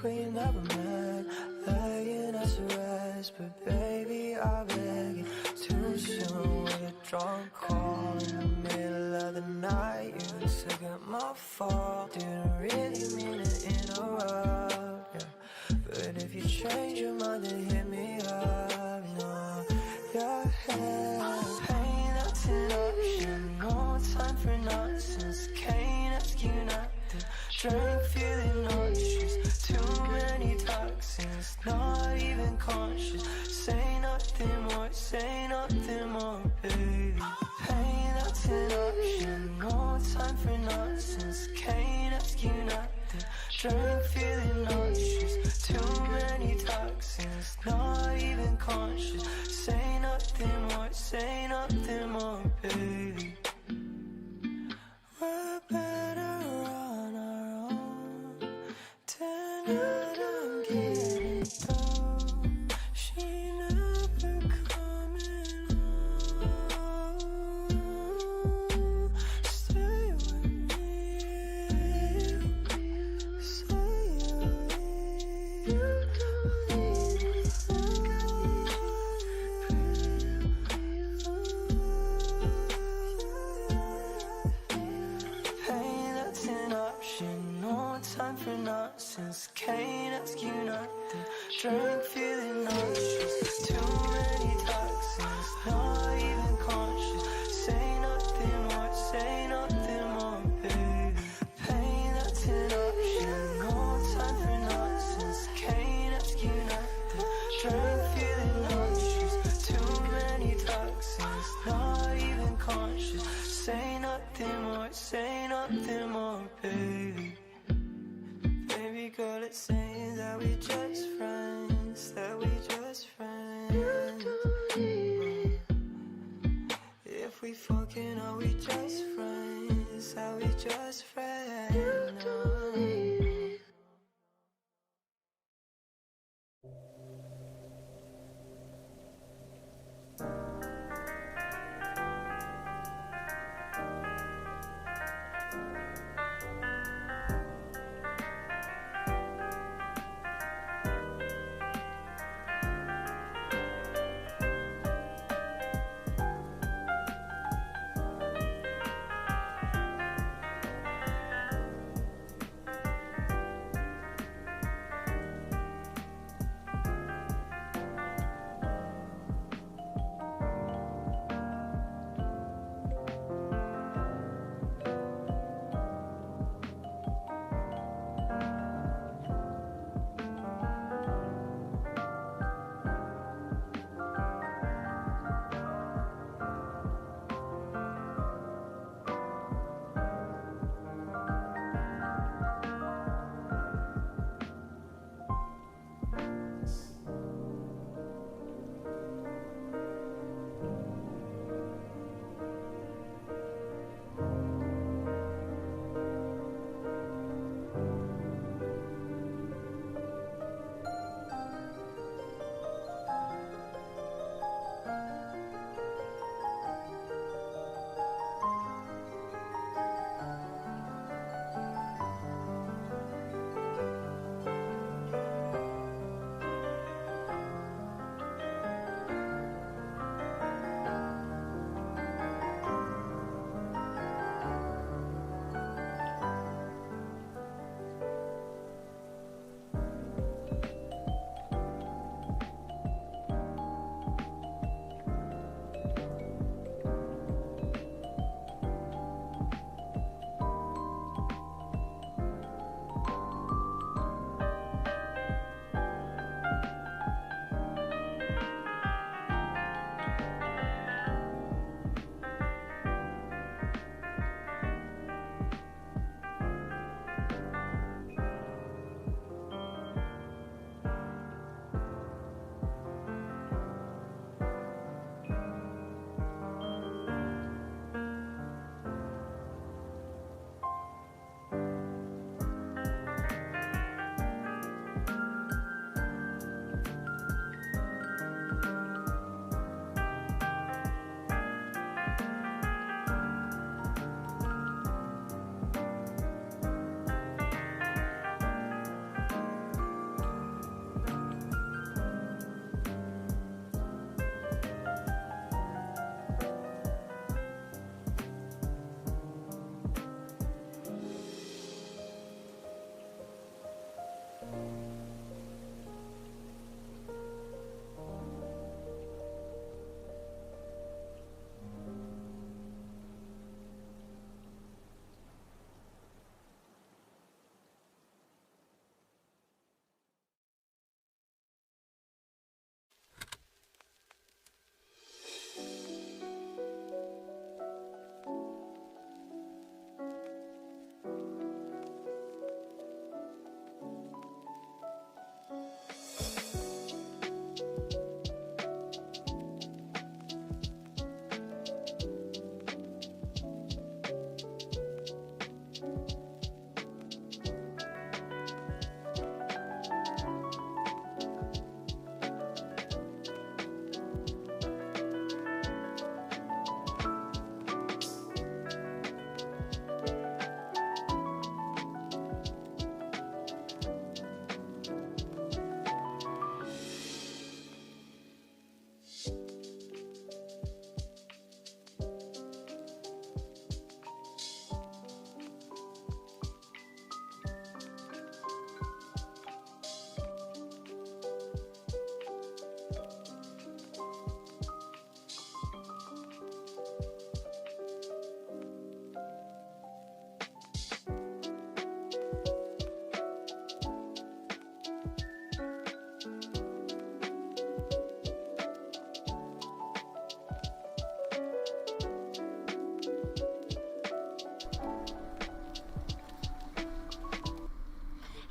we never met, laying us to rest. But baby, I beg you, too soon with a drunk call in the middle of the night. You took out my fall, didn't really mean to interrupt, yeah. But if you change your mind, then hit me up, no, yeah, pain, that's an option, no time for nonsense. Can't ask you not to drink, feeling nauseous, too many toxins, not even conscious. Say nothing more, baby. Pain, that's an option, no time for nonsense. Can't ask you not to drink, feeling nauseous, too many toxins, not even conscious. Say nothing more, baby. We're better on our own. Tonight I'm getting through. She never coming home. Stay with me. Say you'll leave. Pain, that's an option, no time for nonsense. Can't ask you not to drink, feeling nauseous, too many toxins, not even conscious. Say nothing more, baby. Pain, that's an option, no time for nonsense. Can't ask you not to drink, feeling nauseous, too many toxins, not even conscious. Say nothing more, baby. Baby girl, it's saying that we just friends, If we fucking, are we just friends? Are we just friends?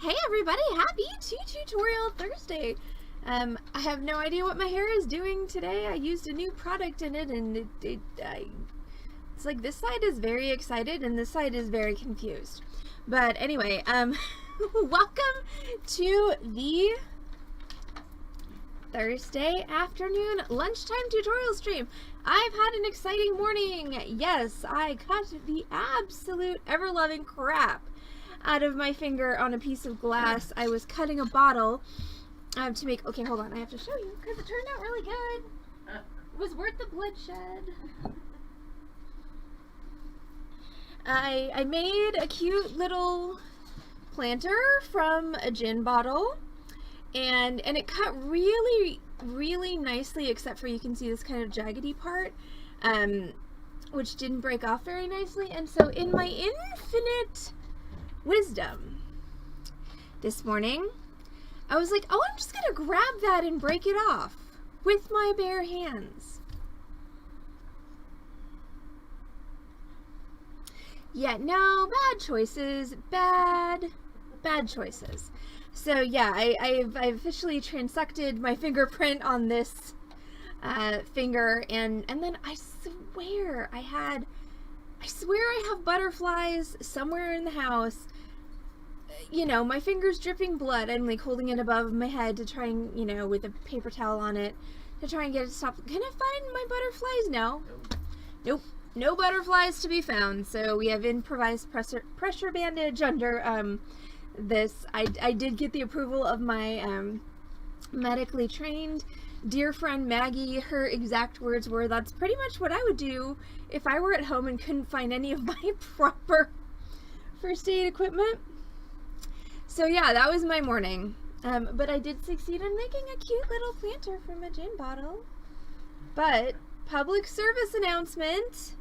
Hey everybody, happy Tutorial Thursday. I have no idea what my hair is doing today. I used a new product in it and it's like this side is very excited and this side is very confused. But anyway, welcome to the Thursday afternoon lunchtime tutorial stream. I've had an exciting morning. Yes, I cut the absolute ever-loving crap out of my finger on a piece of glass. I was cutting a bottle to make, okay, hold on, I have to show you because it turned out really good. It was worth the bloodshed. I made a cute little planter from a gin bottle, and it cut really nicely, except for you can see this kind of jaggedy part, which didn't break off very nicely. And so in my infinite wisdom this morning, I was like, oh, I'm just gonna grab that and break it off with my bare hands. Yeah, no, bad choices, bad choices. So yeah, I've officially transected my fingerprint on this finger, and then I swear I have butterflies somewhere in the house. You know, my finger's dripping blood. I'm like holding it above my head to try and, you know, with a paper towel on it to try and get it to stop. Can I find my butterflies? No. Nope. No butterflies to be found. So we have improvised pressure bandage under this. I did get the approval of my medically trained dear friend Maggie. Her exact words were, that's pretty much what I would do if I were at home and couldn't find any of my proper first aid equipment. So yeah, that was my morning. But I did succeed in making a cute little planter from a gin bottle. But public service announcement.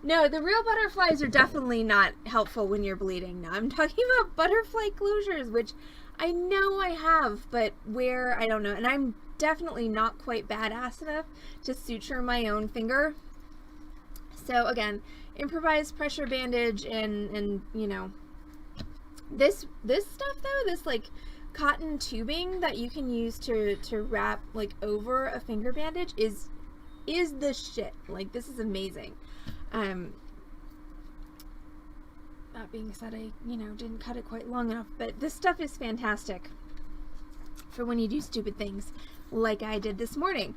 No, the real butterflies are definitely not helpful when you're bleeding. No, I'm talking about butterfly closures, which I know I have, but where, I don't know. And I'm definitely not quite badass enough to suture my own finger. So again, improvised pressure bandage and you know, this stuff though, this like cotton tubing that you can use to wrap like over a finger bandage is the shit. Like, this is amazing. That being said, I, you know, didn't cut it quite long enough, but this stuff is fantastic for when you do stupid things like I did this morning.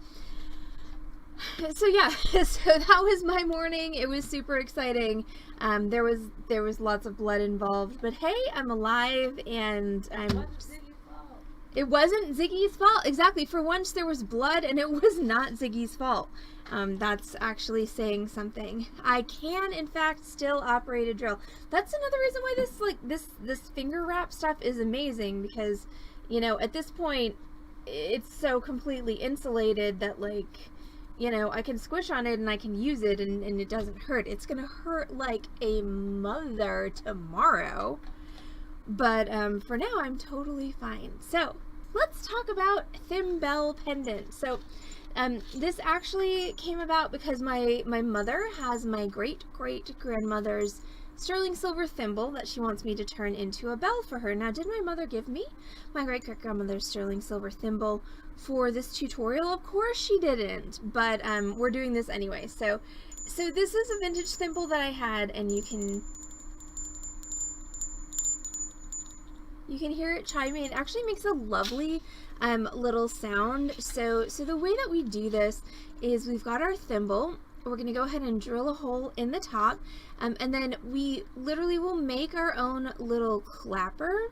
So yeah, so that was my morning. It was super exciting. There was lots of blood involved, but hey, I'm alive, and it wasn't Ziggy's fault. Exactly. For once there was blood and it was not Ziggy's fault. That's actually saying something. I can in fact still operate a drill. That's another reason why this finger wrap stuff is amazing, because, you know, at this point it's so completely insulated that, like, you know, I can squish on it and I can use it and it doesn't hurt. It's gonna hurt like a mother tomorrow. But for now, I'm totally fine. So let's talk about Thimbell Pendant. So this actually came about because my mother has my great-great-grandmother's sterling silver thimble that she wants me to turn into a bell for her. Now, did my mother give me my great-great-grandmother's sterling silver thimble for this tutorial? Of course she didn't, but we're doing this anyway. So this is a vintage thimble that I had, and you can hear it chiming. It actually makes a lovely little sound. So the way that we do this is we've got our thimble. We're going to go ahead and drill a hole in the top, and then we literally will make our own little clapper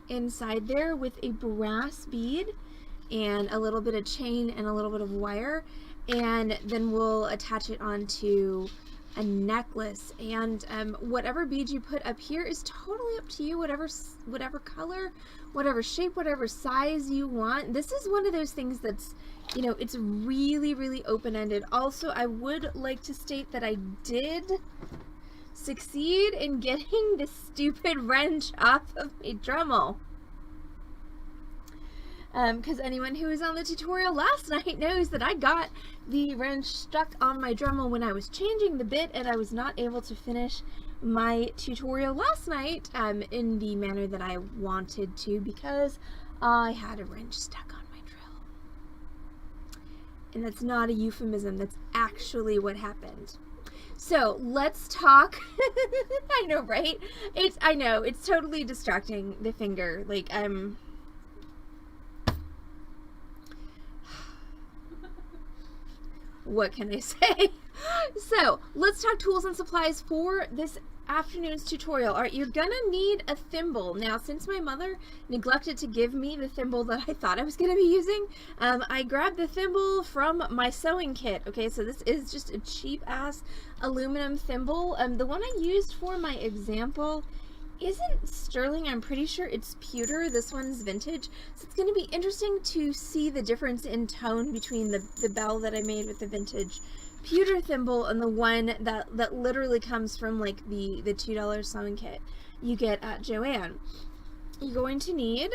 inside there with a brass bead and a little bit of chain and a little bit of wire, and then we'll attach it onto a necklace. And whatever bead you put up here is totally up to you, whatever color, whatever shape, whatever size you want. This is one of those things that's, you know, it's really open-ended. Also, I would like to state that I did succeed in getting this stupid wrench off of my Dremel. Because anyone who was on the tutorial last night knows that I got the wrench stuck on my Dremel when I was changing the bit, and I was not able to finish my tutorial last night in the manner that I wanted to, because I had a wrench stuck on my drill. And that's not a euphemism, that's actually what happened. So let's talk. I know, right? I know, it's totally distracting, the finger. Like, what can I say? So let's talk tools and supplies for this afternoon's tutorial. All right, you're gonna need a thimble. Now, since my mother neglected to give me the thimble that I thought I was gonna be using, I grabbed the thimble from my sewing kit. Okay, so this is just a cheap ass aluminum thimble. The one I used for my example isn't sterling. I'm pretty sure it's pewter. This one's vintage. So it's gonna be interesting to see the difference in tone between the bell that I made with the vintage pewter thimble and the one that literally comes from like the $2 sewing kit you get at Joann. You're going to need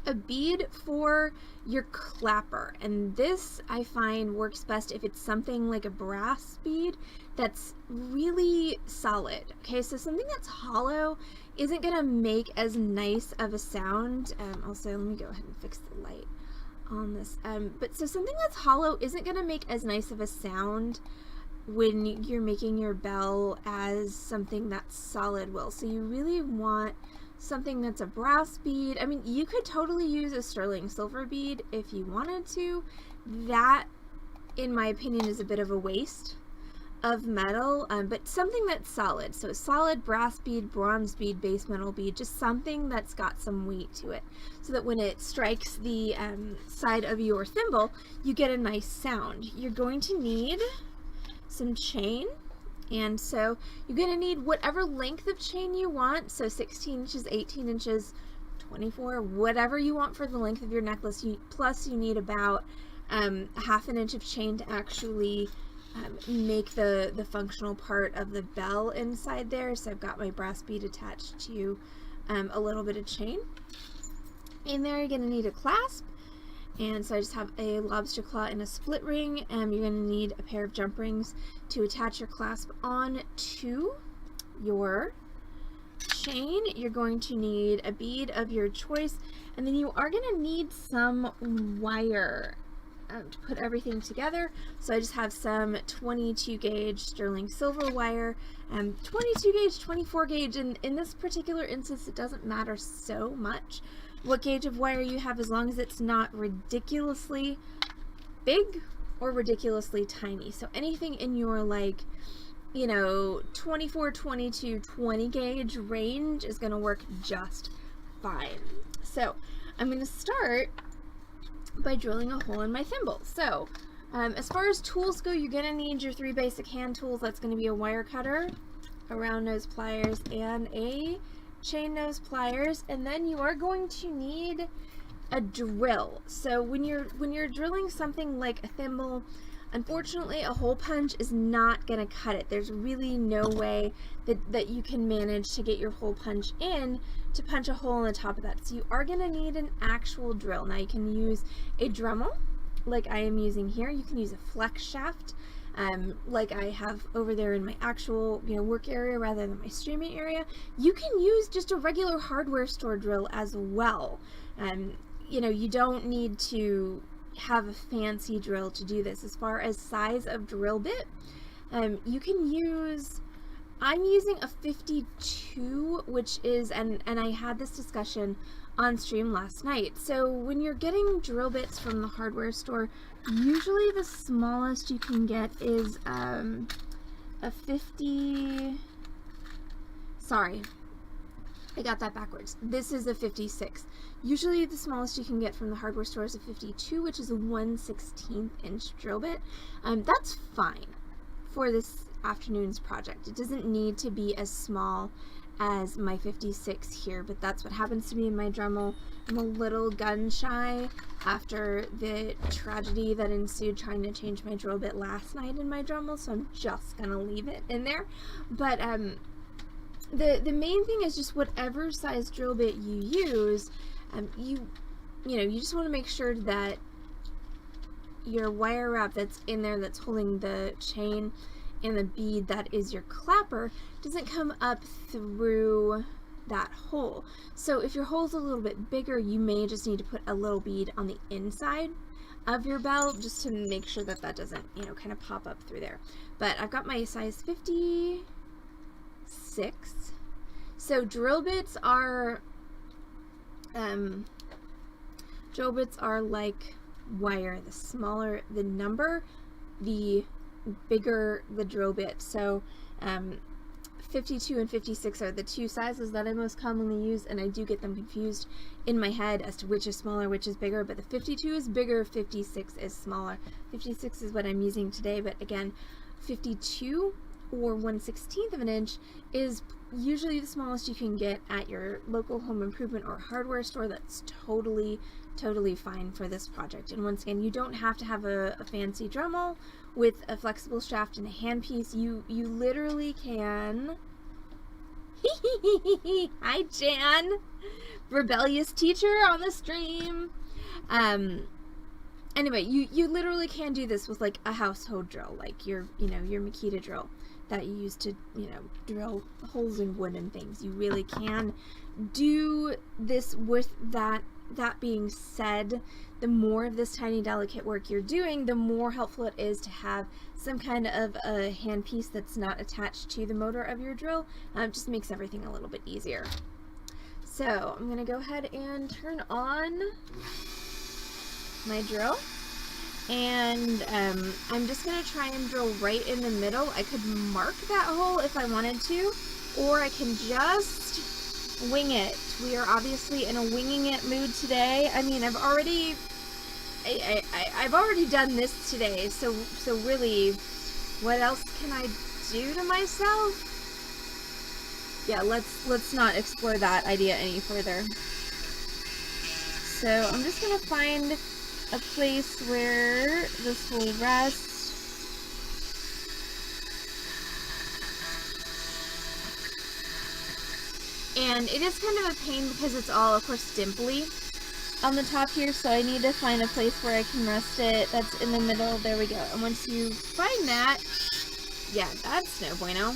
a bead for your clapper, and this I find works best if it's something like a brass bead that's really solid. Okay, so something that's hollow isn't gonna make as nice of a sound. Also, let me go ahead and fix the light on this. But so something that's hollow isn't gonna make as nice of a sound when you're making your bell as something that's solid will. So you really want something that's a brass bead. I mean, you could totally use a sterling silver bead if you wanted to. That, in my opinion, is a bit of a waste of metal, but something that's solid. So a solid brass bead, bronze bead, base metal bead, just something that's got some weight to it, so that when it strikes the side of your thimble, you get a nice sound. You're going to need some chain, and so you're going to need whatever length of chain you want, so 16 inches, 18 inches, 24, whatever you want for the length of your necklace. Plus you need about half an inch of chain to actually make the functional part of the bell inside there. So I've got my brass bead attached to a little bit of chain. In there you're going to need a clasp, and so I just have a lobster claw and a split ring, and you're going to need a pair of jump rings to attach your clasp on to your chain. You're going to need a bead of your choice, and then you are going to need some wire to put everything together. So I just have some 22 gauge sterling silver wire, 22 gauge, 24 gauge, and in this particular instance it doesn't matter so much what gauge of wire you have, as long as it's not ridiculously big or ridiculously tiny. So anything in your, like, you know, 24, 22, 20 gauge range is going to work just fine. So I'm going to start by drilling a hole in my thimble. So as far as tools go, you're going to need your 3 basic hand tools. That's going to be a wire cutter, a round nose pliers, and a chain nose pliers. And then you are going to need a drill. So when you're drilling something like a thimble, unfortunately a hole punch is not going to cut it. There's really no way that you can manage to get your hole punch in to punch a hole in the top of that. So you are going to need an actual drill. Now you can use a Dremel like I am using here. You can use a flex shaft like I have over there in my actual, you know, work area rather than my streaming area. You can use just a regular hardware store drill as well. You know, you don't need to have a fancy drill to do this. As far as size of drill bit, you can use, I'm using a 52, which is, and I had this discussion on stream last night. So when you're getting drill bits from the hardware store, usually the smallest you can get is a 50, sorry, I got that backwards. This is a 56. Usually the smallest you can get from the hardware store is a 52, which is a 1/16 inch drill bit. That's fine for this afternoon's project. It doesn't need to be as small as my 56 here, but that's what happens to be in my Dremel. I'm a little gun shy after the tragedy that ensued trying to change my drill bit last night in my Dremel, so I'm just gonna leave it in there. But the main thing is just whatever size drill bit you use, you know, you just want to make sure that your wire wrap that's in there that's holding the chain and the bead that is your clapper doesn't come up through that hole. So if your hole's a little bit bigger, you may just need to put a little bead on the inside of your bell just to make sure that that doesn't, you know, kind of pop up through there. But I've got my size 56. So drill bits are like wire. The smaller the number, the bigger the drill bit. So 52 and 56 are the two sizes that I most commonly use, and I do get them confused in my head as to which is smaller, which is bigger, but the 52 is bigger, 56 is smaller. 56 is what I'm using today, but again, 52 or 1/16 of an inch is usually the smallest you can get at your local home improvement or hardware store. That's totally fine for this project. And once again, you don't have to have a fancy Dremel with a flexible shaft and a handpiece. You literally can. Hi, Jan, rebellious teacher on the stream. Anyway, you literally can do this with like a household drill, like your Makita drill that you use to, you know, drill holes in wood and things. You really can do this with that. That being said, the more of this tiny delicate work you're doing, the more helpful it is to have some kind of a handpiece that's not attached to the motor of your drill. Just makes everything a little bit easier. So I'm gonna go ahead and turn on my drill, and I'm just gonna try and drill right in the middle. I could mark that hole if I wanted to, or I can just wing it. We are obviously in a winging it mood today. I mean, I've already done this today, so really, what else can I do to myself? Yeah, let's not explore that idea any further. So I'm just gonna find a place where this will rest. And it is kind of a pain because it's all, of course, dimply on the top here, so I need to find a place where I can rest it that's in the middle. There we go. And once you find that, yeah, that's no bueno.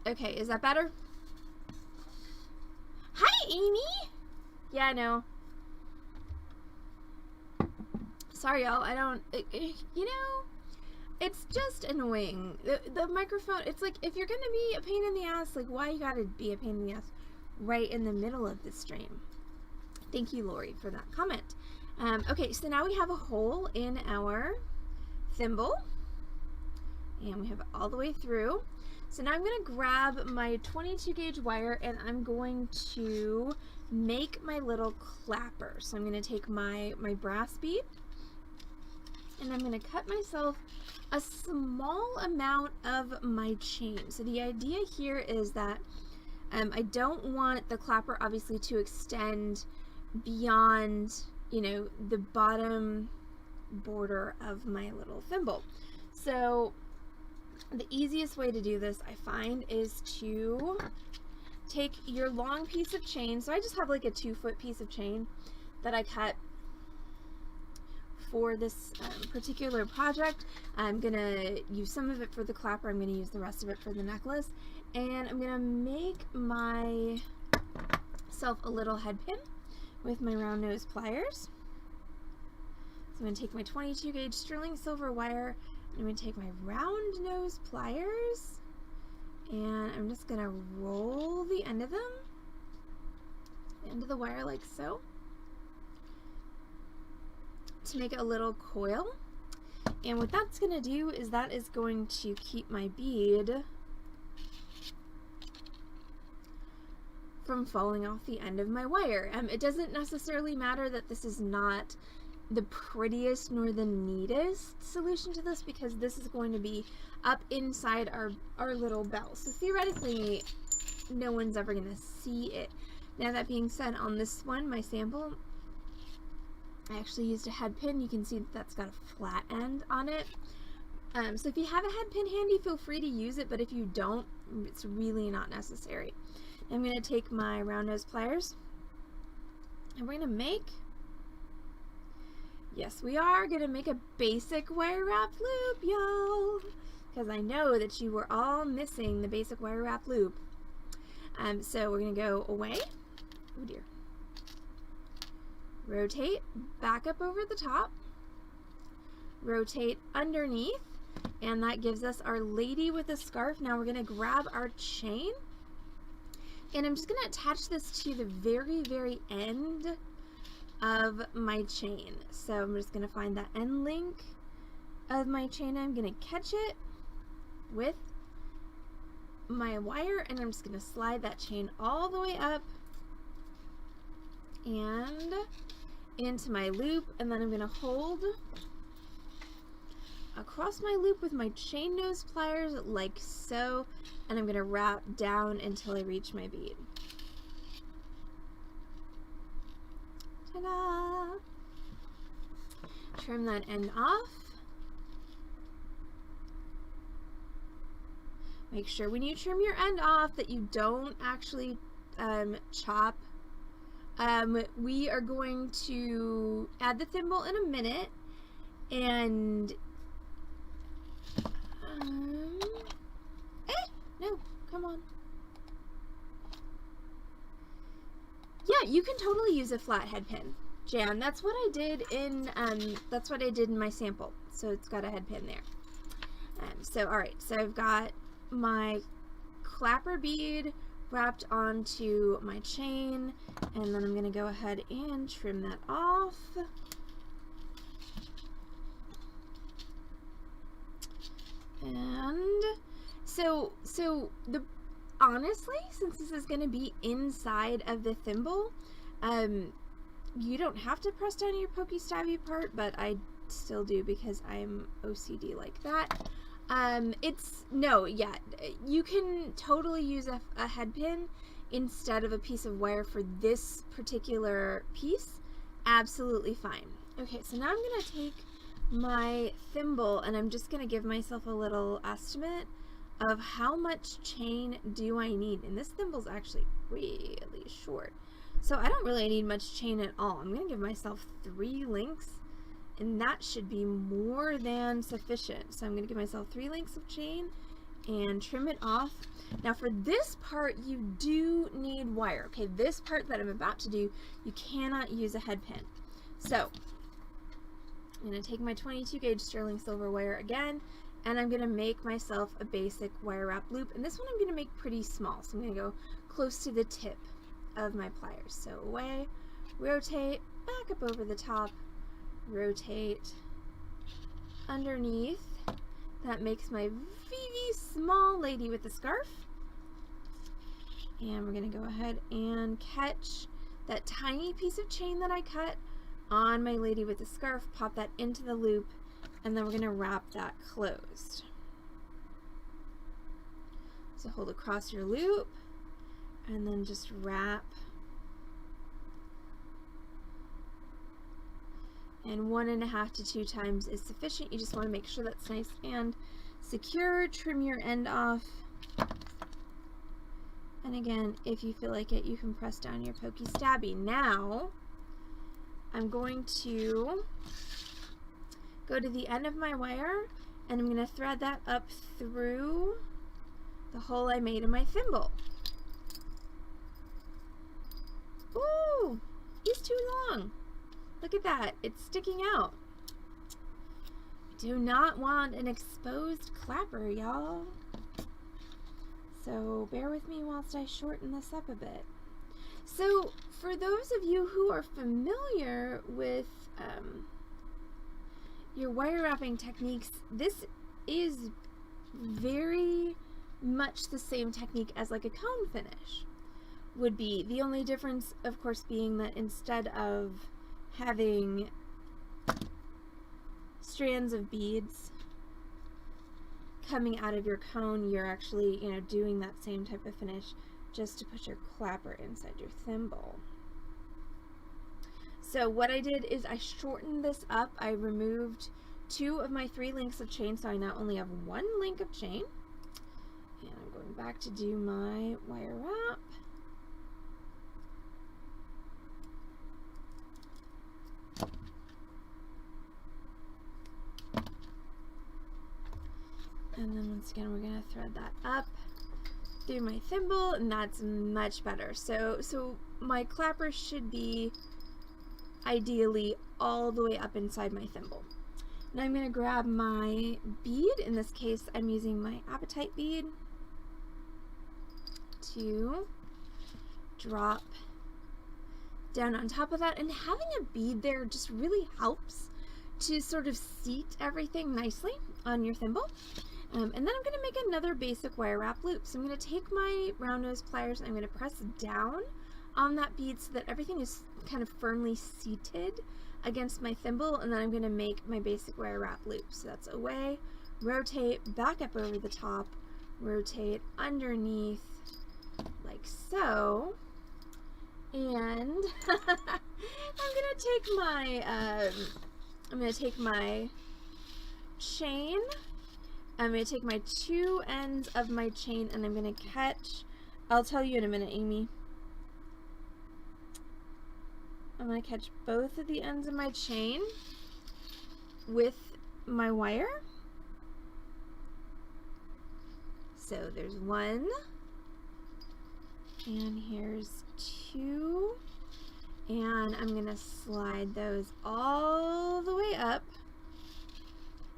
Okay, is that better? Hi, Amy! Yeah, I know. Sorry, y'all. I don't... you know, it's just annoying. The microphone, it's like, if you're gonna be a pain in the ass, like, why you gotta be a pain in the ass right in the middle of the stream? Thank you, Lori, for that comment. Okay, so now we have a hole in our thimble. And we have it all the way through. So now I'm going to grab my 22 gauge wire and I'm going to make my little clapper. So I'm going to take my brass bead and I'm going to cut myself a small amount of my chain. So the idea here is that I don't want the clapper obviously to extend beyond, you know, the bottom border of my little thimble. So the easiest way to do this, I find, is to take your long piece of chain. So I just have like a 2-foot piece of chain that I cut for this particular project. I'm gonna use some of it for the clapper. I'm gonna use the rest of it for the necklace. And I'm gonna make myself a little head pin with my round nose pliers. So I'm gonna take my 22 gauge sterling silver wire, and I'm gonna take my round nose pliers, and I'm just gonna roll the end of them, the end of the wire like so, to make a little coil. And what that's gonna do is that is going to keep my bead from falling off the end of my wire. It doesn't necessarily matter that this is not the prettiest nor the neatest solution to this, because this is going to be up inside our little bell. So theoretically, no one's ever going to see it. Now, that being said, on this one, my sample, I actually used a head pin. You can see that that's got a flat end on it. So if you have a head pin handy, feel free to use it, but if you don't, it's really not necessary. I'm going to take my round nose pliers, and we're going to make, yes, we are going to make a basic wire wrap loop, y'all, because I know that you were all missing the basic wire wrap loop. So we're going to go away, oh dear, rotate, back up over the top, rotate underneath, and that gives us our lady with a scarf. Now we're going to grab our chain, and I'm just going to attach this to the very, very end of my chain. So I'm just going to find that end link of my chain. I'm going to catch it with my wire, and I'm just going to slide that chain all the way up and into my loop, and then I'm going to hold across my loop with my chain nose pliers like so, and I'm going to wrap down until I reach my bead. Ta-da! Trim that end off. Make sure when you trim your end off that you don't actually chop. We are going to add the thimble in a minute, and no, come on. Yeah, you can totally use a flat head pin, Jan. That's what I did in my sample. So it's got a head pin there. So all right, so I've got my clapper bead wrapped onto my chain, and then I'm going to go ahead and trim that off. And so honestly, since this is going to be inside of the thimble, you don't have to press down your pokey stabby part, but I still do because I'm OCD like that. You can totally use a head pin instead of a piece of wire for this particular piece. Absolutely fine. Okay, so now I'm going to take my thimble, and I'm just going to give myself a little estimate of how much chain do I need. And this thimble's actually really short, so I don't really need much chain at all. I'm going to give myself 3 links, and that should be more than sufficient. So I'm going to give myself 3 links of chain and trim it off. Now for this part, you do need wire. Okay, this part that I'm about to do, you cannot use a head pin. So I'm going to take my 22 gauge sterling silver wire again, and I'm going to make myself a basic wire wrap loop. And this one I'm going to make pretty small. So I'm going to go close to the tip of my pliers. So away, rotate, back up over the top, rotate underneath. That makes my VV small lady with the scarf. And we're going to go ahead and catch that tiny piece of chain that I cut on my lady with the scarf, pop that into the loop, and then we're going to wrap that closed. So hold across your loop and then just wrap. And 1.5 to 2 times is sufficient. You just want to make sure that's nice and secure. Trim your end off And again, if you feel like it, you can press down your pokey stabby. Now, I'm going to go to the end of my wire, and I'm going to thread that up through the hole I made in my thimble. Ooh, he's too long. Look at that, it's sticking out. Do not want an exposed clapper, y'all. So bear with me whilst I shorten this up a bit. So for those of you who are familiar with your wire wrapping techniques, this is very much the same technique as like a cone finish would be. The only difference, of course, being that instead of having strands of beads coming out of your cone, you're actually, you know, doing that same type of finish just to put your clapper inside your thimble. So what I did is I shortened this up. I removed 2 of my 3 links of chain, so I now only have 1 link of chain. And I'm going back to do my wire wrap. And then once again, we're going to thread that up through my thimble, and that's much better. So my clapper should be ideally all the way up inside my thimble. Now I'm going to grab my bead. In this case, I'm using my apatite bead to drop down on top of that. And having a bead there just really helps to sort of seat everything nicely on your thimble. And then I'm going to make another basic wire wrap loop. So I'm going to take my round nose pliers and I'm going to press down on that bead so that everything is kind of firmly seated against my thimble, and then I'm going to make my basic wire wrap loop. So that's away, rotate, back up over the top, rotate underneath like so, and I'm going to take my chain. I'm going to take my 2 ends of my chain and I'm going to catch, I'll tell you in a minute, Amy. I'm going to catch both of the ends of my chain with my wire. So there's 1, and here's 2, and I'm going to slide those all the way up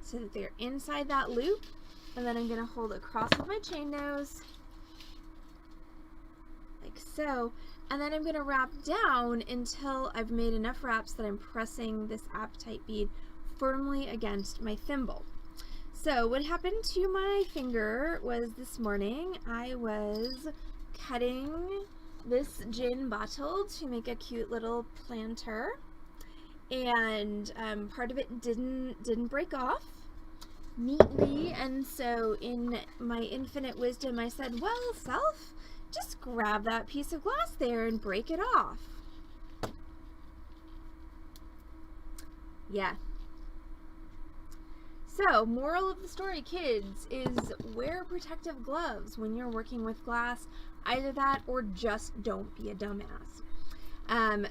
so that they're inside that loop, and then I'm going to hold across with my chain nose like so, and then I'm going to wrap down until I've made enough wraps that I'm pressing this apatite bead firmly against my thimble. So what happened to my finger was this morning I was cutting this gin bottle to make a cute little planter, and part of it didn't break off neatly, and so in my infinite wisdom I said, well, self, just grab that piece of glass there and break it off. Yeah. So, moral of the story, kids, is wear protective gloves when you're working with glass. Either that or just don't be a dumbass.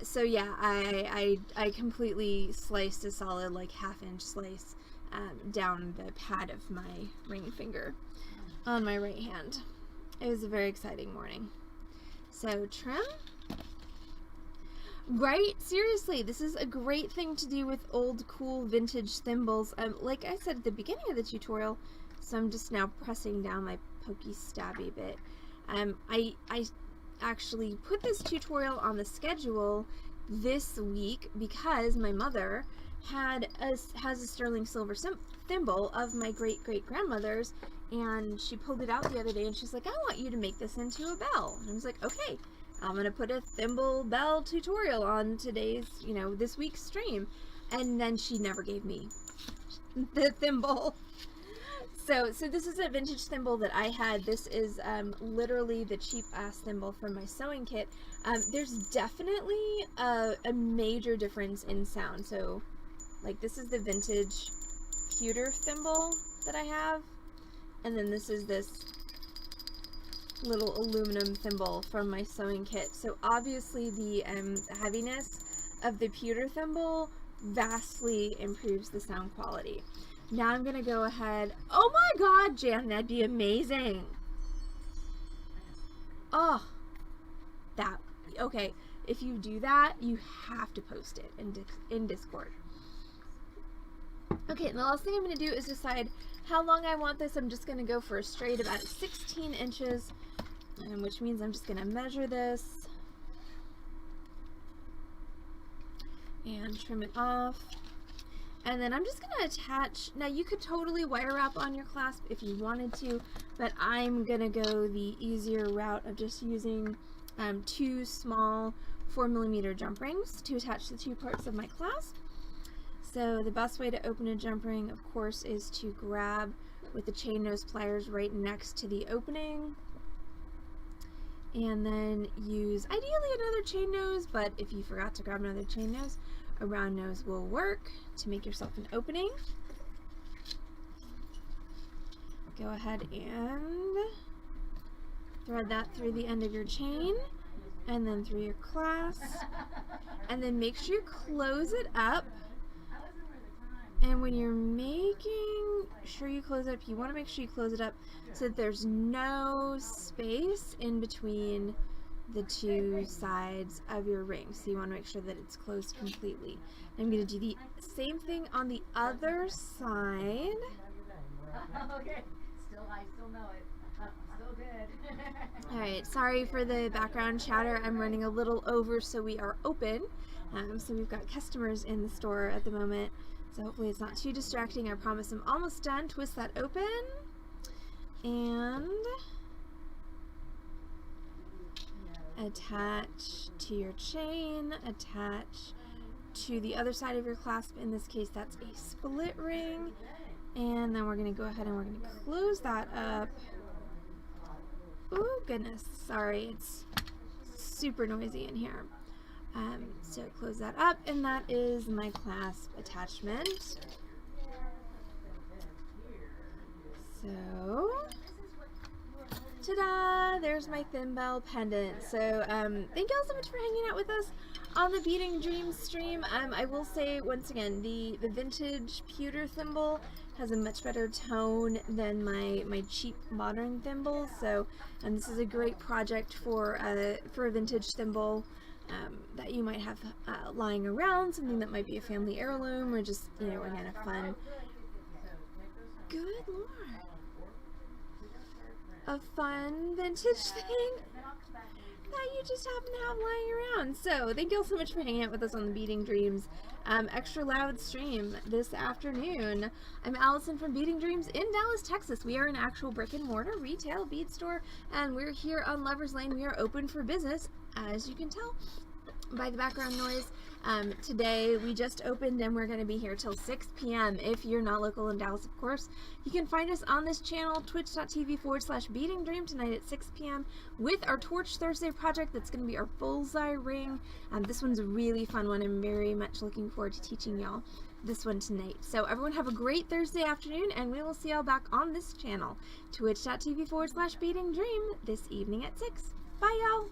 So yeah, I completely sliced a solid like 1/2-inch slice down the pad of my ring finger on my right hand. It was a very exciting morning. So trim. Right? Seriously, this is a great thing to do with old, cool, vintage thimbles. Like I said at the beginning of the tutorial, so I'm just now pressing down my pokey stabby bit. I actually put this tutorial on the schedule this week because my mother has a sterling silver thimble of my great-great-grandmother's, and she pulled it out the other day and she's like, I want you to make this into a bell. And I was like, okay, I'm gonna put a thimble bell tutorial on today's, this week's stream. And then she never gave me the thimble. So this is a vintage thimble that I had. This is literally the cheap ass thimble from my sewing kit. There's definitely a major difference in sound. So like this is the vintage pewter thimble that I have, and then this is this little aluminum thimble from my sewing kit. So obviously the heaviness of the pewter thimble vastly improves the sound quality. Now I'm gonna go ahead. Oh my God, Jan, that'd be amazing. Oh, that, okay. If you do that, you have to post it in Discord. Okay, and the last thing I'm gonna do is decide how long I want this. I'm just gonna go for a straight about 16 inches, which means I'm just gonna measure this and trim it off. And then I'm just gonna attach, now you could totally wire wrap on your clasp if you wanted to, but I'm gonna go the easier route of just using 2 small 4mm jump rings to attach the 2 parts of my clasp. So the best way to open a jump ring, of course, is to grab with the chain nose pliers right next to the opening, and then use ideally another chain nose, but if you forgot to grab another chain nose, a round nose will work to make yourself an opening. Go ahead and thread that through the end of your chain and then through your clasp, and then make sure you close it up. And when you're making sure you close it up, you want to make sure you close it up so that there's no space in between the 2 sides of your ring. So you want to make sure that it's closed completely. I'm going to do the same thing on the other side. Okay, I still know it. Still good. Alright, sorry for the background chatter. I'm running a little over, so we are open. So we've got customers in the store at the moment. So hopefully it's not too distracting. I promise I'm almost done. Twist that open. And attach to your chain. Attach to the other side of your clasp. In this case, that's a split ring. And then we're going to go ahead and we're going to close that up. Oh goodness, sorry, it's super noisy in here. So close that up, and that is my clasp attachment. So, ta-da! There's my Thimbell pendant. So, thank you all so much for hanging out with us on the Beading Dreams stream. I will say once again, the vintage pewter thimble has a much better tone than my cheap modern thimble. So, this is a great project for a vintage thimble that you might have lying around, something that might be a family heirloom, or just, you know, again, a fun. Good Lord. A fun vintage thing that you just happen to have lying around. So thank you all so much for hanging out with us on the Beading Dreams extra loud stream this afternoon. I'm Allison from Beading Dreams in Dallas, Texas. We are an actual brick and mortar retail bead store, and we're here on Lovers Lane. We are open for business, as you can tell by the background noise. Today we just opened and we're going to be here till 6 p.m. if you're not local in Dallas, of course. You can find us on this channel, twitch.tv/Beading Dream, tonight at 6 p.m. with our Torch Thursday project. That's going to be our bullseye ring. This one's a really fun one. I'm very much looking forward to teaching y'all this one tonight. So everyone have a great Thursday afternoon, and we will see y'all back on this channel, twitch.tv/Beading Dream, this evening at 6. Bye y'all!